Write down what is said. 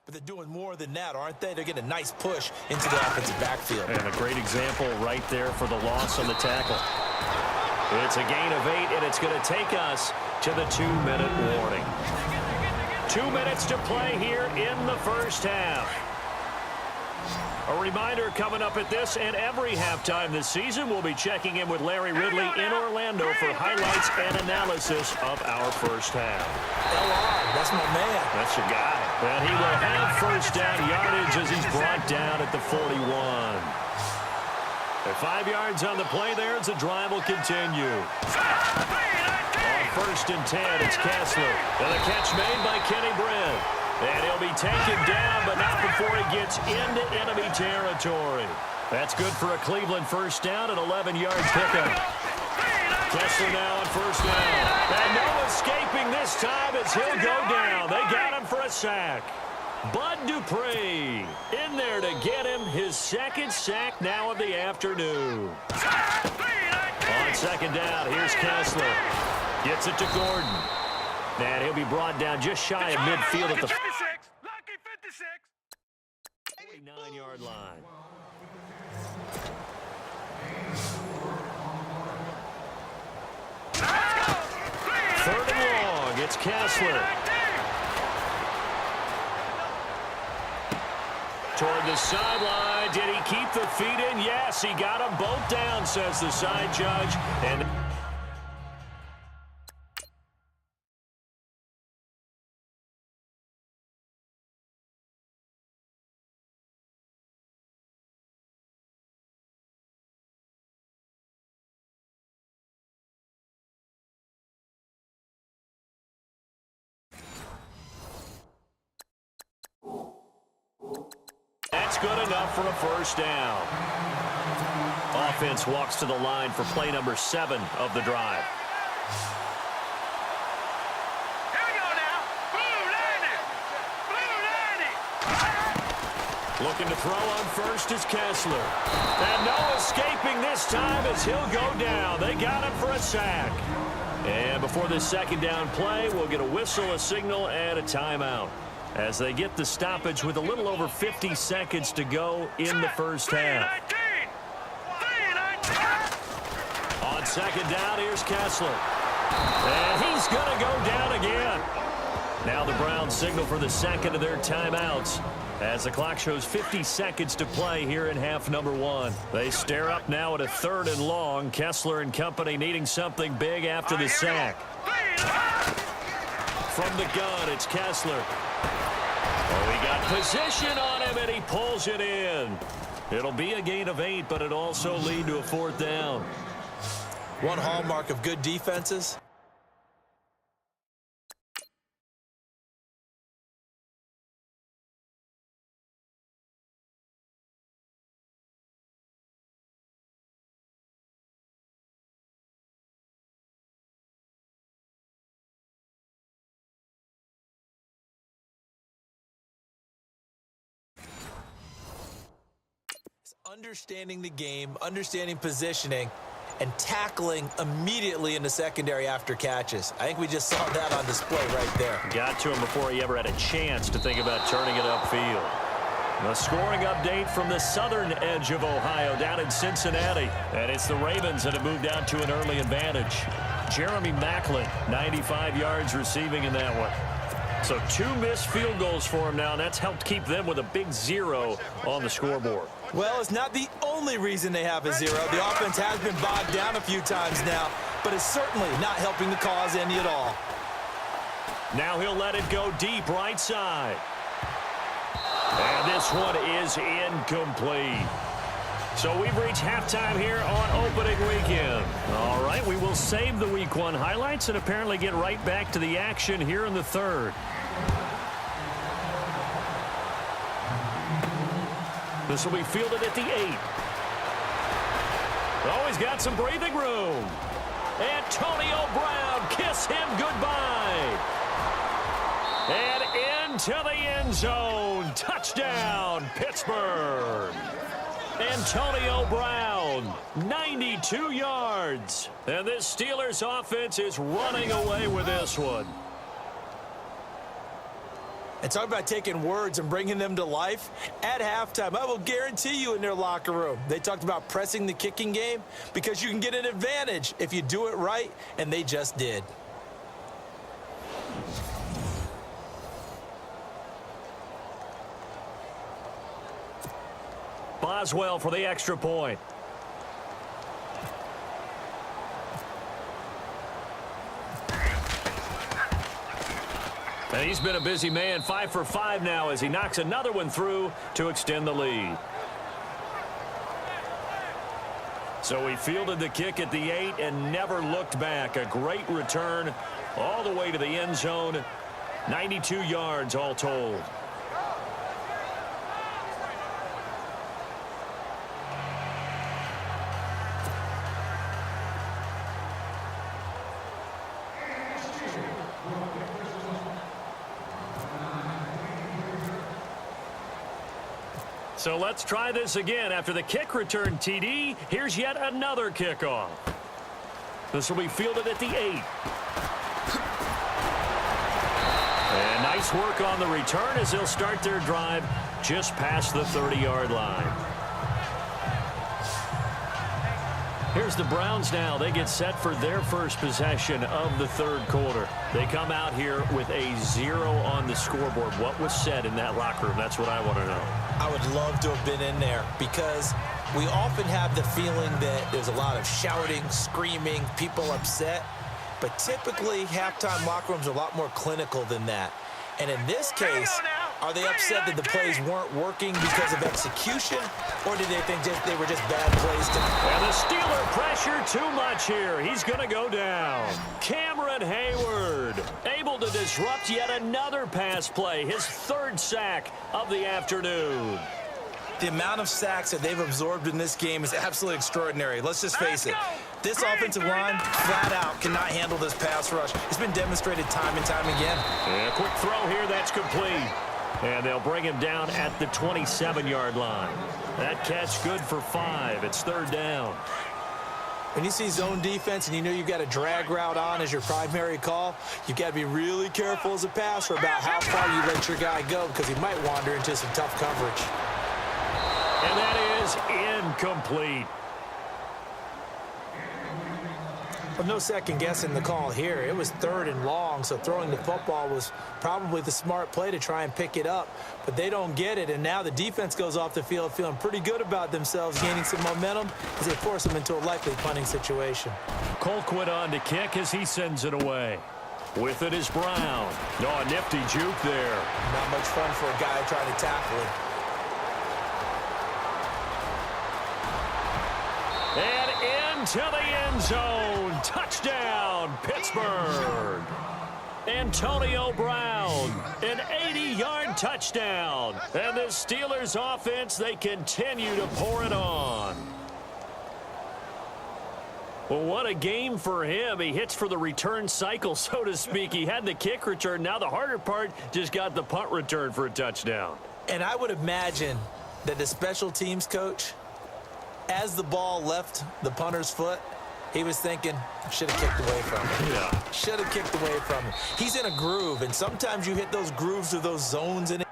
But they're doing more than that, aren't they? They're getting a nice push into the offensive backfield. And a great example right there for the loss on the tackle. It's a gain of 8, and it's going to take us to the 2-minute warning. 2 minutes to play here in the first half. A reminder coming up at this and every halftime this season, we'll be checking in with Larry Ridley in Orlando for highlights and analysis of our first half. LR, that's my man. That's your guy. And he will have first down yardage as he's brought down at the 41. At 5 yards on the play there as the drive will continue. On 1st and 10, it's Kessler. And a catch made by Kenny Britt. And he'll be taken down, but not before he gets into enemy territory. That's good for a Cleveland first down, an 11-yard pickup. Kessler now on first down. And no escaping this time as he'll go down. They got him for a sack. Bud Dupree in there to get him his 2nd sack now of the afternoon. On 2nd down, here's Kessler. Gets it to Gordon. And he'll be brought down just shy of midfield at the 49-yard line. Third and long, it's Kessler. Toward the sideline, did he keep the feet in? Yes, he got them both down, says the side judge. And that's good enough for a first down. Offense walks to the line for play number 7 of the drive. Here we go now. Blue 90. Looking to throw on first is Kessler. And no escaping this time as he'll go down. They got him for a sack. And before this 2nd down play, we'll get a whistle, a signal, and a timeout, as they get the stoppage with a little over 50 seconds to go in the first half. On 2nd down, here's Kessler. And he's going to go down again. Now the Browns signal for the 2nd of their timeouts, as the clock shows 50 seconds to play here in half number 1. They stare up now at a 3rd and long. Kessler and company needing something big after the sack. From the gun, it's Kessler. Oh, he got position on him, and he pulls it in. It'll be a gain of 8, but it also lead to a 4th down. One hallmark of good defenses. Understanding the game, understanding positioning, and tackling immediately in the secondary after catches. I think we just saw that on display right there. Got to him before he ever had a chance to think about turning it upfield. A scoring update from the southern edge of Ohio down in Cincinnati. And it's the Ravens that have moved out to an early advantage. Jeremy Maclin, 95 yards receiving in that one. So 2 missed field goals for him now, and that's helped keep them with a big 0 on the scoreboard. Well, it's not the only reason they have a 0. The offense has been bogged down a few times now, but it's certainly not helping the cause any at all. Now he'll let it go deep right side. And this one is incomplete. So we've reached halftime here on opening weekend. All right, we will save the Week 1 highlights and apparently get right back to the action here in the 3rd. This will be fielded at the 8. Oh, he's got some breathing room. Antonio Brown, kiss him goodbye. And into the end zone. Touchdown, Pittsburgh. Antonio Brown, 92 yards. And this Steelers offense is running away with this one. And talk about taking words and bringing them to life. At halftime, I will guarantee you in their locker room, they talked about pressing the kicking game because you can get an advantage if you do it right, and they just did. Boswell for the extra point. And he's been a busy man, 5 for 5 now as he knocks another one through to extend the lead. So he fielded the kick at the 8 and never looked back. A great return all the way to the end zone. 92 yards all told. So let's try this again. After the kick return TD, here's yet another kickoff. This will be fielded at the 8. And nice work on the return as they'll start their drive just past the 30-yard line. Here's the Browns now. They get set for their first possession of the third quarter. They come out here with a 0 on the scoreboard. What was said in that locker room? That's what I want to know. I would love to have been in there because we often have the feeling that there's a lot of shouting, screaming, people upset. But typically, halftime locker rooms are a lot more clinical than that. And in this case, are they upset that the plays weren't working because of execution, or did they think they were just bad plays tonight? And the Steeler pressure too much here. He's going to go down. Cameron Hayward able to disrupt yet another pass play, his third sack of the afternoon. The amount of sacks that they've absorbed in this game is absolutely extraordinary. Let's just face it. This offensive line, flat out, cannot handle this pass rush. It's been demonstrated time and time again. And a quick throw here, that's complete. And they'll bring him down at the 27-yard line. That catch good for 5. It's third down. When you see zone defense and you know you've got a drag route on as your primary call, you've got to be really careful as a passer about how far you let your guy go because he might wander into some tough coverage. And that is incomplete. Well, no second guessing the call here. It was third and long, so throwing the football was probably the smart play to try and pick it up. But they don't get it, and now the defense goes off the field feeling pretty good about themselves, gaining some momentum as they force them into a likely punting situation. Colquitt on to kick as he sends it away. With it is Brown. Oh, a nifty juke there. Not much fun for a guy trying to tackle him. And into the end zone. Touchdown, Pittsburgh. Antonio Brown, an 80-yard touchdown. And the Steelers offense, they continue to pour it on. Well, what a game for him. He hits for the return cycle, so to speak. He had the kick return. Now the harder part, just got the punt return for a touchdown. And I would imagine that the special teams coach, as the ball left the punter's foot, he was thinking, should have kicked away from it. Yeah. Should have kicked away from it. He's in a groove, and sometimes you hit those grooves or those zones in